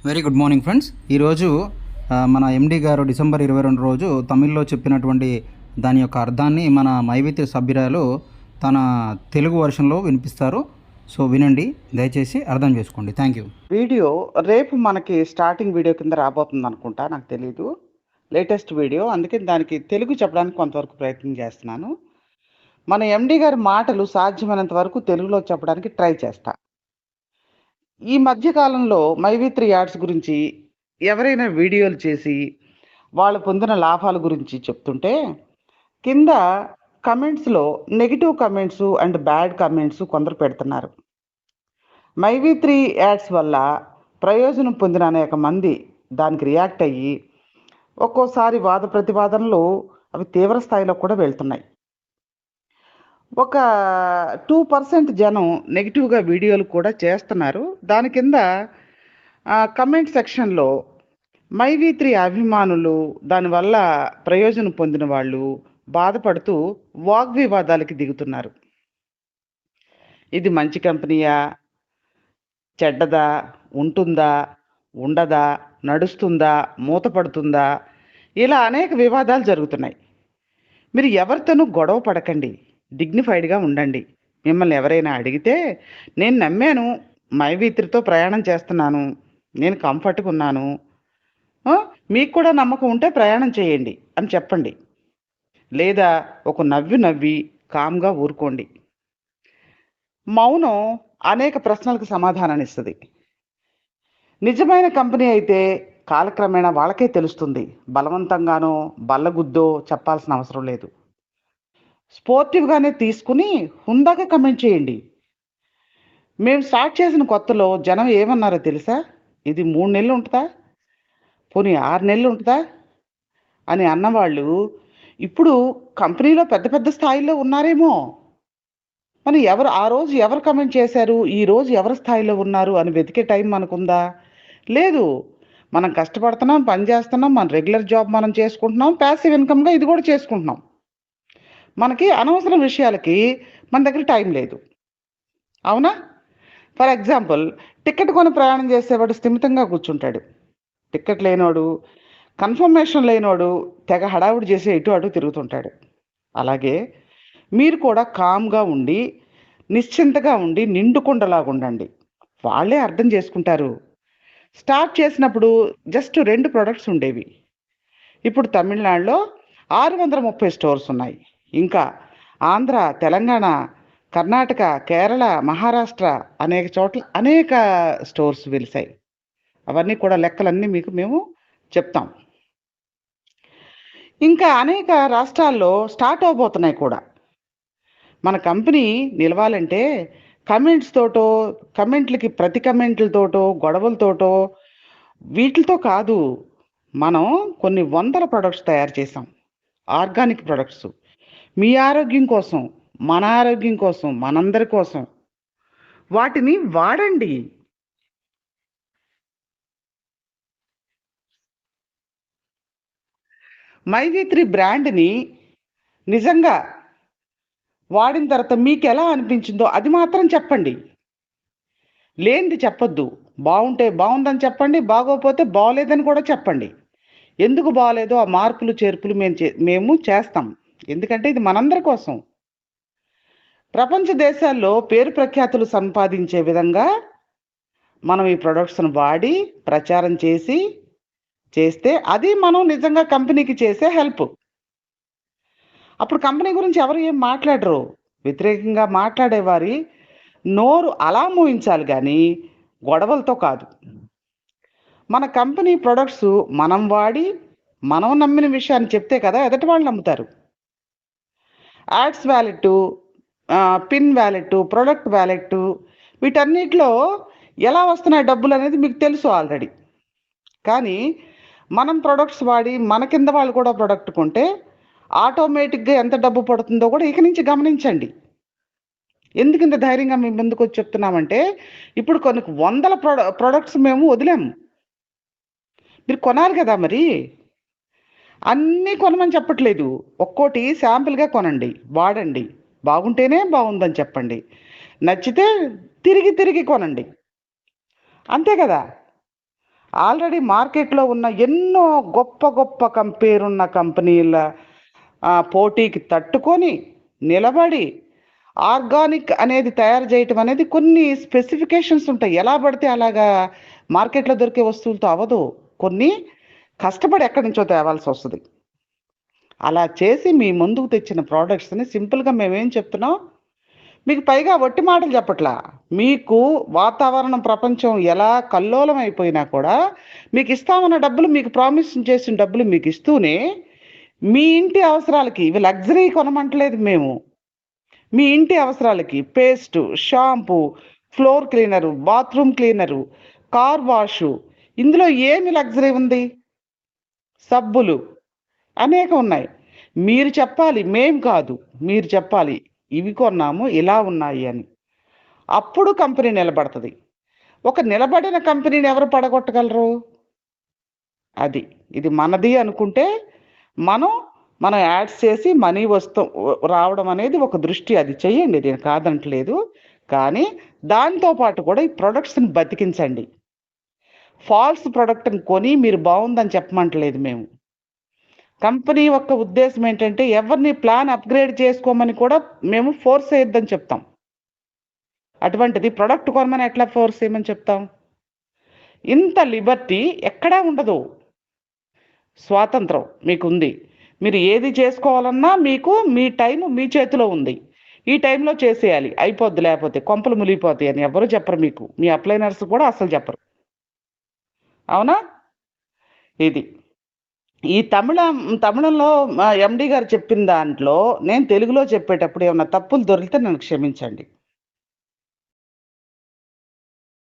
Very good morning friends. ఈరోజు మన ఎండి గారు డిసెంబర్ 22 రోజు తమిళ్లో చెప్పినటువంటి దాని యొక్క అర్థాన్ని మన మైవిత్ సభ్యురాలు తన తెలుగు వర్షన్లో వినిపిస్తారు. సో వినండి, దయచేసి అర్థం చేసుకోండి. Thank you. వీడియో రేపు మనకి స్టార్టింగ్ వీడియో కింద రాబోతుంది అనుకుంటా, నాకు తెలీదు. లేటెస్ట్ వీడియో, అందుకే దానికి తెలుగు చెప్పడానికి కొంతవరకు ప్రయత్నం చేస్తున్నాను. మన ఎండి గారి మాటలు సాధ్యమైనంత వరకు తెలుగులో చెప్పడానికి ట్రై చేస్తా. ఈ మధ్యకాలంలో మైవి3 యాడ్స్ గురించి ఎవరైనా వీడియోలు చేసి వాళ్ళు పొందిన లాభాల గురించి చెప్తుంటే కింద కమెంట్స్లో negative comments and bad comments కొందరు పెడుతున్నారు. మైవి3 యాడ్స్ వల్ల ప్రయోజనం పొందిన అనేక మంది దానికి రియాక్ట్ అయ్యి ఒక్కోసారి వాద ప్రతివాదనలు అవి తీవ్ర స్థాయిలో కూడా వెళ్తున్నాయి. ఒక 2% జనం నెగిటివ్గా వీడియోలు కూడా చేస్తున్నారు. దాని కింద కమెంట్ సెక్షన్లో మైవి3 అభిమానులు, దానివల్ల ప్రయోజనం పొందిన వాళ్ళు బాధపడుతూ వాగ్వివాదాలకి దిగుతున్నారు. ఇది మంచి కంపెనీయా, చెడ్డదా, ఉంటుందా, ఉండదా, నడుస్తుందా, మూతపడుతుందా, ఇలా అనేక వివాదాలు జరుగుతున్నాయి. మీరు ఎవరితోనూ గొడవ పడకండి, డిగ్నిఫైడ్గా ఉండండి. మిమ్మల్ని ఎవరైనా అడిగితే నేను నమ్మాను, మైవి3తో ప్రయాణం చేస్తున్నాను, నేను కంఫర్ట్గా ఉన్నాను, మీకు కూడా నమ్మకం ఉంటే ప్రయాణం చేయండి అని చెప్పండి. లేదా ఒక నవ్వి కామ్గా ఊరుకోండి. మౌనం అనేక ప్రశ్నలకు సమాధానాన్ని ఇస్తుంది. నిజమైన కంపెనీ అయితే కాలక్రమేణా వాళ్ళకే తెలుస్తుంది. బలవంతంగానో బల్లగుద్దో చెప్పాల్సిన అవసరం లేదు. స్పోర్టివ్గానే తీసుకుని హుందాగా కమెంట్ చేయండి. మేము స్టార్ట్ చేసిన కొత్తలో జనం ఏమన్నారో తెలుసా? ఇది 3 నెలలు ఉంటుందా, పోనీ 6 నెలలు ఉంటుందా అని అన్నవాళ్ళు ఇప్పుడు కంపెనీలో పెద్ద పెద్ద స్థాయిలో ఉన్నారేమో. మరి ఆ రోజు ఎవరు కమెంట్ చేశారు, ఈ రోజు ఎవరి స్థాయిలో ఉన్నారు అని వెతికే టైం మనకుందా? లేదు. మనం కష్టపడుతున్నాం, పని చేస్తున్నాం, మన రెగ్యులర్ జాబ్ మనం చేసుకుంటున్నాం, ప్యాసివ్ ఇన్కమ్గా ఇది కూడా చేసుకుంటున్నాం. మనకి అనవసరం విషయాలకి మన దగ్గర టైం లేదు, అవునా? ఫర్ ఎగ్జాంపుల్, టికెట్ కొని ప్రయాణం చేసేవాడు స్థిమితంగా కూర్చుంటాడు. టికెట్ లేనోడు, కన్ఫర్మేషన్ లేనోడు తెగ హడావుడి చేసి ఇటు అటు తిరుగుతుంటాడు. అలాగే మీరు కూడా కామ్గా ఉండి, నిశ్చింతగా ఉండి, నిండుకుండలాగా ఉండండి. వాళ్ళే అర్థం చేసుకుంటారు. స్టార్ట్ చేసినప్పుడు జస్ట్ 2 ప్రొడక్ట్స్ ఉండేవి. ఇప్పుడు తమిళనాడులో 630 స్టోర్స్ ఉన్నాయి. ఇంకా ఆంధ్ర, తెలంగాణ, కర్ణాటక, కేరళ, మహారాష్ట్ర అనేక చోట్ల అనేక స్టోర్స్ వెలిసాయి. అవన్నీ కూడా లెక్కలన్నీ మీకు మేము చెప్తాం. ఇంకా అనేక రాష్ట్రాల్లో స్టార్ట్ అవబోతున్నాయి కూడా. మన కంపెనీ నిలవాలంటే కమెంట్స్ తోటో, కమెంట్లకి ప్రతి కమెంట్లతోటో, గొడవలతోటో, వీటితో కాదు. మనం కొన్ని వందల ప్రొడక్ట్స్ తయారు చేసాం, ఆర్గానిక్ ప్రొడక్ట్స్. మీ ఆరోగ్యం కోసం, మన ఆరోగ్యం కోసం, మనందరి కోసం వాటిని వాడండి. మైవి3 బ్రాండ్ని నిజంగా వాడిన తర్వాత మీకు ఎలా అనిపించిందో అది మాత్రం చెప్పండి. లేనిది చెప్పొద్దు. బాగుంటే బాగుందని చెప్పండి, బాగోపోతే బాగోలేదని కూడా చెప్పండి. ఎందుకు బాగోలేదో ఆ మార్పులు చేర్పులు మేము చేస్తాం. ఎందుకంటే ఇది మనందరి కోసం. ప్రపంచ దేశాల్లో పేరు ప్రఖ్యాతులు సంపాదించే విధంగా మనం ఈ ప్రొడక్ట్స్ను వాడి ప్రచారం చేస్తే అది మనం నిజంగా కంపెనీకి చేసే హెల్ప్. అప్పుడు కంపెనీ గురించి ఎవరు ఏం మాట్లాడరు. వ్యతిరేకంగా మాట్లాడేవారి నోరు అలా మోయించాలి కానీ గొడవలతో కాదు. మన కంపెనీ ప్రొడక్ట్స్ మనం వాడి మనం నమ్మిన విషయాన్ని చెప్తే కదా ఎదటి వాళ్ళు నమ్ముతారు. Ads wallet, pin wallet, product wallet, వీటన్నిటిలో ఎలా వస్తున్నాయి డబ్బులు అనేది మీకు తెలుసు ఆల్రెడీ. కానీ మనం ప్రొడక్ట్స్ వాడి మన కింద వాళ్ళు కూడా ప్రొడక్ట్ కొంటే ఆటోమేటిక్గా ఎంత డబ్బు పడుతుందో కూడా ఇక నుంచి గమనించండి. ఎందుకు ఇంత ధైర్యంగా మేము ముందుకు వచ్చి చెప్తున్నామంటే ఇప్పుడు కొన్ని వందల ప్రొడక్ట్స్ మేము వదిలాము. మీరు కొనాలి కదా, మరి అన్నీ కొనమని చెప్పట్లేదు. ఒక్కోటి శాంపిల్గా కొనండి, వాడండి. బాగుంటేనే బాగుందని చెప్పండి, నచ్చితే తిరిగి కొనండి. అంతే కదా. ఆల్రెడీ మార్కెట్లో ఉన్న ఎన్నో గొప్ప గొప్ప పేరున్న కంపెనీల పోటీకి తట్టుకొని నిలబడి ఆర్గానిక్ అనేది తయారు చేయటం అనేది కొన్ని స్పెసిఫికేషన్స్ ఉంటాయి. ఎలా పడితే అలాగా మార్కెట్లో దొరికే వస్తువులతో అవ్వదు. కొన్ని కష్టపడి ఎక్కడి నుంచో తేవాల్సి వస్తుంది. అలా చేసి మీ ముందుకు తెచ్చిన ప్రోడక్ట్స్ని సింపుల్గా మేమేం చెప్తున్నాం, మీకు పైగా వట్టి మాటలు చెప్పట్లా. మీకు వాతావరణం ప్రపంచం ఎలా కల్లోలం అయిపోయినా కూడా మీకు ఇస్తామన్న డబ్బులు, మీకు ప్రామిస్ చేసిన డబ్బులు మీకు ఇస్తూనే మీ ఇంటి అవసరాలకి, ఇవి లగ్జరీ కొనమంటలేదు మేము, మీ ఇంటి అవసరాలకి paste, shampoo, floor cleaner, bathroom cleaner, car wash, ఇందులో ఏమి లగ్జరీ ఉంది? సబ్బులు అనేకం ఉన్నాయి. మీరు చెప్పాలి, మేం కాదు, మీరు చెప్పాలి ఇవి కొన్నాము ఇలా ఉన్నాయి అని. అప్పుడు కంపెనీ నిలబడుతుంది. ఒక నిలబడిన కంపెనీని ఎవరు పడగొట్టగలరు? అది ఇది మనది అనుకుంటే మనం యాడ్స్ చేసి మనీ రావడం అనేది ఒక దృష్టి, అది చెయ్యండి, నేను కాదంటలేదు. కానీ దాంతో పాటు కూడా ఈ ప్రొడక్ట్స్ని బతికించండి. ఫాల్స్ ప్రొడక్ట్ని కొని మీరు బాగుందని చెప్పమంటలేదు మేము. కంపెనీ యొక్క ఉద్దేశం ఏంటంటే ఎవరిని ప్లాన్ అప్గ్రేడ్ చేసుకోమని కూడా మేము ఫోర్స్ చేయొద్దని చెప్తాం. అటువంటిది ప్రొడక్ట్ కొనమని ఎట్లా ఫోర్స్ చేయమని చెప్తాం? ఇంత లిబర్టీ ఎక్కడా ఉండదు. స్వాతంత్రం మీకుంది. మీరు ఏది చేసుకోవాలన్నా మీకు మీ టైం మీ చేతిలో ఉంది. ఈ టైంలో చేసేయాలి, అయిపోద్ది, లేకపోతే కొంపలు మునిగిపోతాయి అని ఎవరు చెప్పరు మీకు. మీ అప్లైనర్స్ కూడా అసలు చెప్పరు. అవునా? ఇది ఈ తమిళంలో ఎండి గారు చెప్పిన దాంట్లో నేను తెలుగులో చెప్పేటప్పుడు ఏమన్నా తప్పులు దొరికితే నన్ను క్షమించండి.